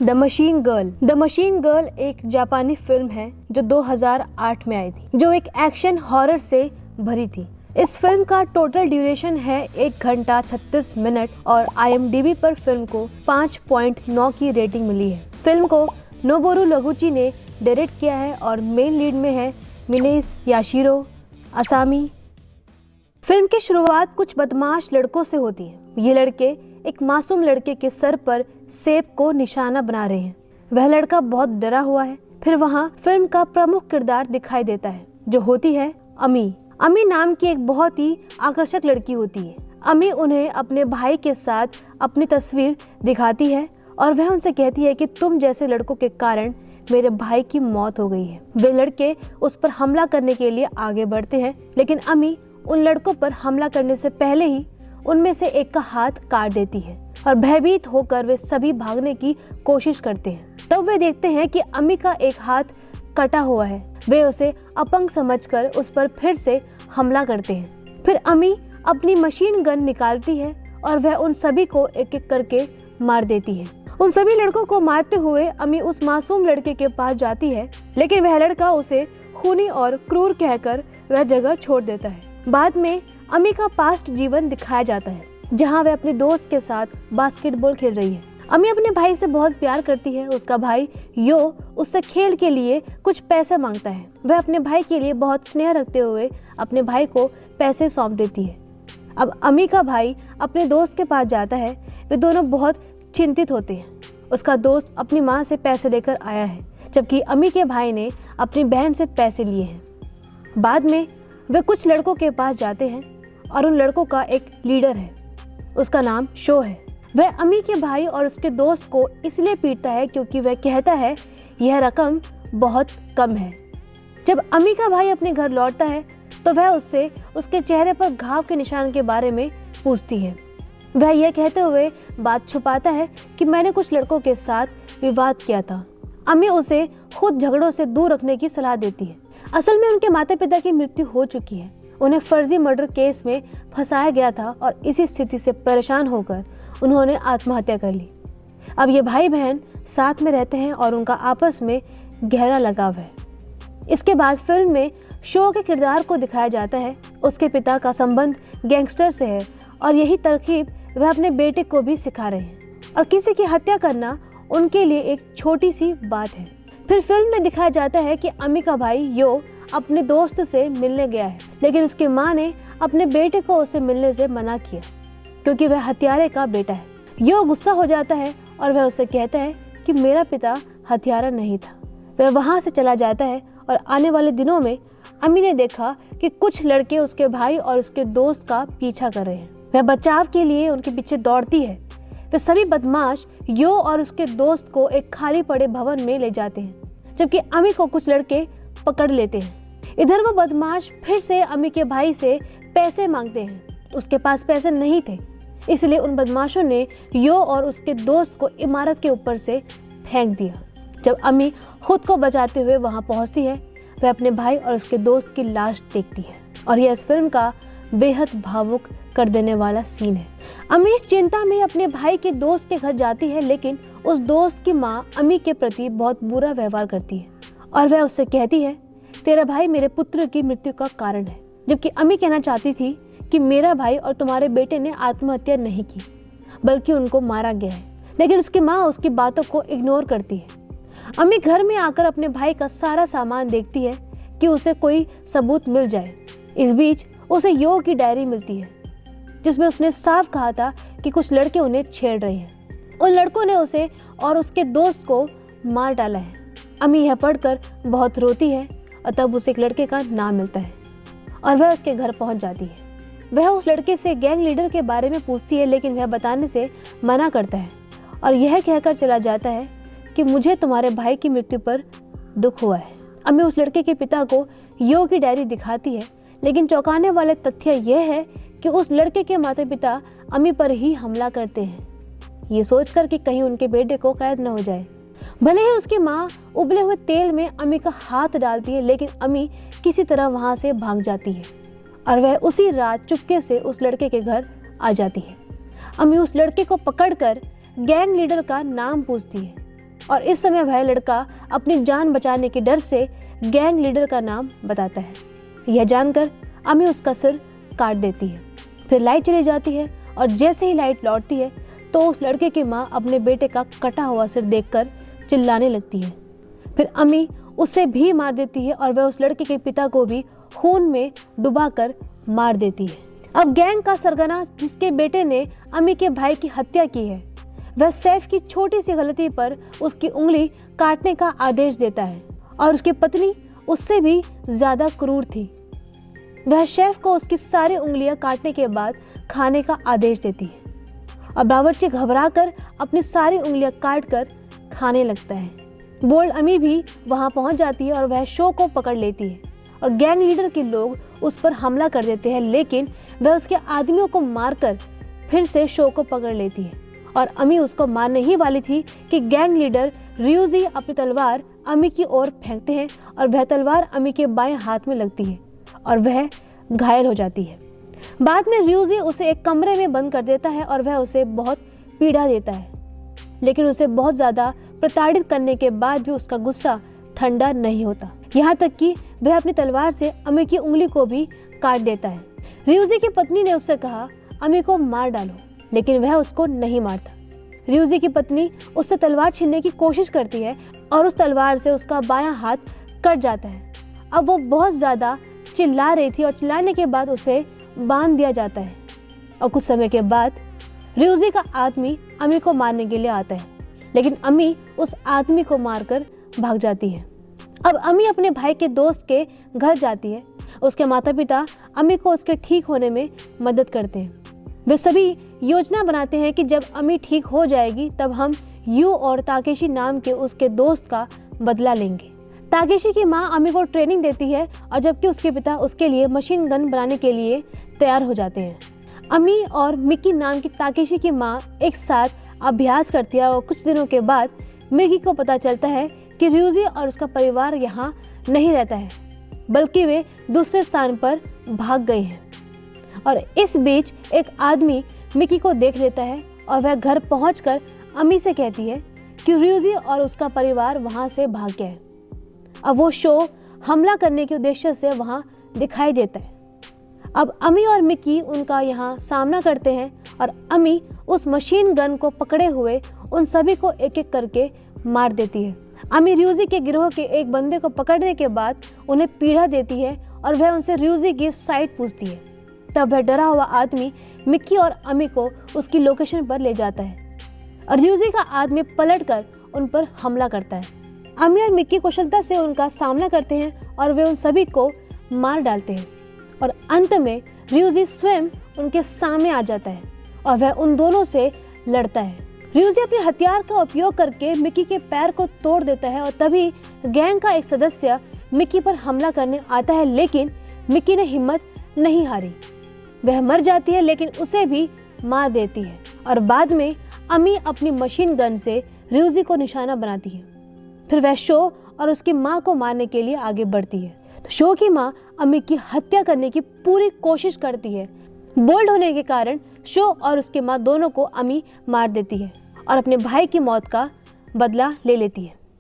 The machine girl. The machine girl एक जापानी film है जो 2008 में आई थी, जो एक एक्शन हॉरर से भरी थी। इस फिल्म का टोटल ड्यूरेशन है 1 घंटा 36 मिनट और IMDb पर फिल्म को 5.9 की रेटिंग मिली है। फिल्म को नोबुरु नोगुची ने डायरेक्ट किया है और मेन लीड में है मिनेस याशिरो असामी। फिल्म की शुरुआत कुछ बदमाश लड़कों से होती है। ये लड़के एक मासूम लड़के के सर पर सेब को निशाना बना रहे हैं। वह लड़का बहुत डरा हुआ है। फिर वहाँ फिल्म का प्रमुख किरदार दिखाई देता है, जो होती है अमी। अमी नाम की एक बहुत ही आकर्षक लड़की होती है। अमी उन्हें अपने भाई के साथ अपनी तस्वीर दिखाती है और वह उनसे कहती है कि तुम जैसे लड़कों के कारण मेरे भाई की मौत हो गई है। वे लड़के उस पर हमला करने के लिए आगे बढ़ते हैं, लेकिन अमी उन लड़कों पर हमला करने से पहले ही उनमें से एक का हाथ काट देती है और भयभीत होकर वे सभी भागने की कोशिश करते हैं। तब वे देखते हैं कि अमी का एक हाथ कटा हुआ है। वे उसे अपंग समझकर उस पर फिर से हमला करते हैं। फिर अमी अपनी मशीन गन निकालती है और वह उन सभी को एक एक करके मार देती है। उन सभी लड़कों को मारते हुए अमी उस मासूम लड़के के पास जाती है, लेकिन वह लड़का उसे खूनी और क्रूर कहकर वह जगह छोड़ देता है। बाद में अमी का पास्ट जीवन दिखाया जाता है, जहां वह अपने दोस्त के साथ बास्केटबॉल खेल रही है। अमी अपने भाई से बहुत प्यार करती है। उसका भाई यो उससे खेल के लिए कुछ पैसे मांगता है। वह अपने भाई के लिए बहुत स्नेह रखते हुए अपने भाई को पैसे सौंप देती है। अब अमी का भाई अपने दोस्त के पास जाता है। वे दोनों बहुत चिंतित होते हैं। उसका दोस्त अपनी माँ से पैसे लेकर आया है, जबकि अमी के भाई ने अपनी बहन से पैसे लिए हैं। बाद में वे कुछ लड़कों के पास जाते हैं और उन लड़कों का एक लीडर है, उसका नाम शो है। वह अमी के भाई और उसके दोस्त को इसलिए पीटता है क्योंकि वह कहता है यह रकम बहुत कम है। जब अमी का भाई अपने घर लौटता है तो वह उससे उसके चेहरे पर घाव के निशान के बारे में पूछती है। वह यह कहते हुए बात छुपाता है कि मैंने कुछ लड़कों के साथ विवाद किया था। अमी उसे खुद झगड़ों से दूर रखने की सलाह देती है। असल में उनके माता पिता की मृत्यु हो चुकी है। उन्हें फर्जी मर्डर केस में फंसाया गया था और इसी स्थिति से परेशान होकर उन्होंने आत्महत्या कर ली। अब ये भाई बहन साथ में रहते हैं और उनका आपस में गहरा लगाव है। इसके बाद फिल्म में शो के किरदार को दिखाया जाता है। उसके पिता का संबंध गैंगस्टर से है और यही तरकीब वह अपने बेटे को भी सिखा रहे हैं और किसी की हत्या करना उनके लिए एक छोटी सी बात है। फिर फिल्म में दिखाया जाता है कि अमी का भाई यो अपने दोस्त से मिलने गया है, लेकिन उसकी माँ ने अपने बेटे को उससे मिलने से मना किया क्योंकि वह हत्यारे का बेटा है। यो गुस्सा हो जाता है और वह उससे कहता है कि मेरा पिता हत्यारा नहीं था। वह वहाँ से चला जाता है और आने वाले दिनों में अमी ने देखा कि कुछ लड़के उसके भाई और उसके दोस्त का पीछा कर रहे हैं। वह बचाव के लिए उनके पीछे दौड़ती है। वे सभी बदमाश यो और उसके दोस्त को एक खाली पड़े भवन में ले जाते हैं, जबकि अमी को कुछ लड़के पकड़ लेते हैं। इधर वो बदमाश फिर से अमी के भाई से पैसे मांगते हैं। उसके पास पैसे नहीं थे, इसलिए उन बदमाशों ने यो और उसके दोस्त को इमारत के ऊपर से फेंक दिया। जब अमी खुद को बचाते हुए वहां पहुंचती है, वह अपने भाई और उसके दोस्त की लाश देखती है और यह इस फिल्म का बेहद भावुक कर देने वाला सीन है। अमी इस चिंता में अपने भाई के दोस्त के घर जाती है, लेकिन उस दोस्त की माँ अमी के प्रति बहुत बुरा व्यवहार करती है और वह उससे कहती है तेरा भाई मेरे पुत्र की मृत्यु का कारण है, जबकि अमी कहना चाहती थी कि मेरा भाई और तुम्हारे बेटे ने आत्महत्या नहीं की बल्कि उनको मारा गया है, लेकिन उसकी माँ उसकी बातों को इग्नोर करती है। अमी घर में आकर अपने भाई का सारा सामान देखती है कि उसे कोई सबूत मिल जाए। इस बीच उसे यो की डायरी मिलती है जिसमें उसने साफ कहा था कि कुछ लड़के उन्हें छेड़ रहे हैं। उन लड़कों ने उसे और उसके दोस्त को मार डाला है। अमी यह पढ़कर बहुत रोती है और तब उसे एक लड़के का नाम मिलता है और वह उसके घर पहुंच जाती है। वह उस लड़के से गैंग लीडर के बारे में पूछती है, लेकिन वह बताने से मना करता है और यह कहकर चला जाता है कि मुझे तुम्हारे भाई की मृत्यु पर दुख हुआ है। अमी उस लड़के के पिता को यो की डायरी दिखाती है, लेकिन चौंकाने वाले तथ्य यह है कि उस लड़के के माता पिता अमी पर ही हमला करते हैं, ये सोचकर कि कहीं उनके बेटे को कैद न हो जाए। भले ही उसकी माँ उबले हुए तेल में अमी का हाथ डालती है, लेकिन अमी किसी तरह वहाँ से भाग जाती है और वह उसी रात चुपके से उस लड़के के घर आ जाती है। अमी उस लड़के को पकड़कर गैंग लीडर का नाम पूछती है, और इस समय वह लड़का अपनी जान बचाने के डर से गैंग लीडर का नाम बताता है। यह जानकर अमी उसका सिर काट देती है। फिर लाइट चली जाती है और जैसे ही लाइट लौटती है तो उस लड़के की माँ अपने बेटे का कटा हुआ सिर देखकर चिल्लाने लगती है। फिर अमी उसे भी मार देती है और वह उस लड़के के पिता को भी खून में डुबाकर मार देती है। अब गैंग का सरगना जिसके बेटे ने अमी के भाई की हत्या की है, वह सैफ की छोटी सी गलती पर उसकी उंगली काटने का आदेश देता है और उसकी पत्नी उससे भी ज्यादा क्रूर थी। वह शेफ को उसकी सारी उंगलियां काटने के बाद खाने का आदेश देती है और बावर्ची घबराकर अपनी सारी उंगलियां काटकर खाने लगता है। बोल्ड अमी भी वहां पहुंच जाती है और वह शो को पकड़ लेती है और गैंग लीडर के लोग उस पर हमला कर देते हैं, लेकिन वह उसके आदमियों को मारकर फिर से शो को पकड़ लेती है और अमी उसको मारने ही वाली थी कि गैंग लीडर रियूजी अपनी तलवार अमी की ओर फेंकते हैं और वह तलवार अमी के बाएं हाथ में लगती है और वह घायल हो जाती है। बाद में रियूजी उसे एक कमरे में बंद कर देता है और वह उसे बहुत पीड़ा देता है, लेकिन उसे बहुत ज्यादा प्रताड़ित करने के बाद भी उसका गुस्सा ठंडा नहीं होता, यहाँ तक कि वह अपनी तलवार से अमी की उंगली को भी काट देता है। रियूजी की पत्नी ने उससे कहा अमी को मार डालो, लेकिन वह उसको नहीं मारता। रियूजी की पत्नी उससे तलवार छीनने की कोशिश करती है और उस तलवार से उसका बायां हाथ कट जाता है। अब वो बहुत ज्यादा चिल्ला रही थी और चिल्लाने के बाद उसे बांध दिया जाता है और कुछ समय के बाद रियूजी का आदमी अमी को मारने के लिए आता है, लेकिन अमी उस आदमी को मारकर भाग जाती है। अब अमी अपने भाई के दोस्त के घर जाती है। उसके माता पिता अमी को उसके ठीक होने में मदद करते हैं। वे सभी योजना बनाते हैं कि जब अमी ठीक हो जाएगी तब हम यू और ताकेशी नाम के उसके दोस्त का बदला लेंगे। ताकेशी की माँ अमी को ट्रेनिंग देती है और जबकि उसके पिता उसके लिए मशीन गन बनाने के लिए तैयार हो जाते हैं। अमी और मिकी नाम की ताकेशी की माँ एक साथ अभ्यास करती है और कुछ दिनों के बाद मिकी को पता चलता है कि रियूजी और उसका परिवार यहाँ नहीं रहता है, बल्कि वे दूसरे स्थान पर भाग गए हैं। और इस बीच एक आदमी मिकी को देख लेता है और वह घर पहुंचकर अमी से कहती है कि रियूजी और उसका परिवार वहां से भाग गया है। अब वो शो हमला करने के उद्देश्य से वहां दिखाई देता है। अब अमी और मिकी उनका यहाँ सामना करते हैं और अमी उस मशीन गन को पकड़े हुए उन सभी को एक एक करके मार देती है। अमी रियूजी के गिरोह के एक बंदे को पकड़ने के बाद उन्हें पीड़ा देती है और वह उनसे रियूजी की साइट पूछती है। तब वह डरा हुआ आदमी मिकी और अमी को उसकी लोकेशन पर ले जाता है और रियूजी का आदमी पलटकर उन पर हमला करता है। अमी और मिकी कुशलता से उनका सामना करते हैं और वे उन सभी को मार डालते हैं और अंत में रियूजी स्वयं उनके सामने आ जाता है और वह उन दोनों से लड़ता है। रियूजी अपने हथियार का उपयोग करके मिकी के पैर को तोड़ देता है और तभी गैंग का एक सदस्य मिकी पर हमला करने आता है, लेकिन मिकी ने हिम्मत नहीं हारी। वह मर जाती है लेकिन उसे भी मार देती है और बाद में अमी अपनी मशीन गन से रियूजी को निशाना बनाती है। फिर वह शो और उसकी माँ को मारने के लिए आगे बढ़ती है। तो शो की माँ अमी की हत्या करने की पूरी कोशिश करती है। बोल्ड होने के कारण शो और उसकी माँ दोनों को अमी मार देती है और अपने भाई की मौत का बदला ले लेती है।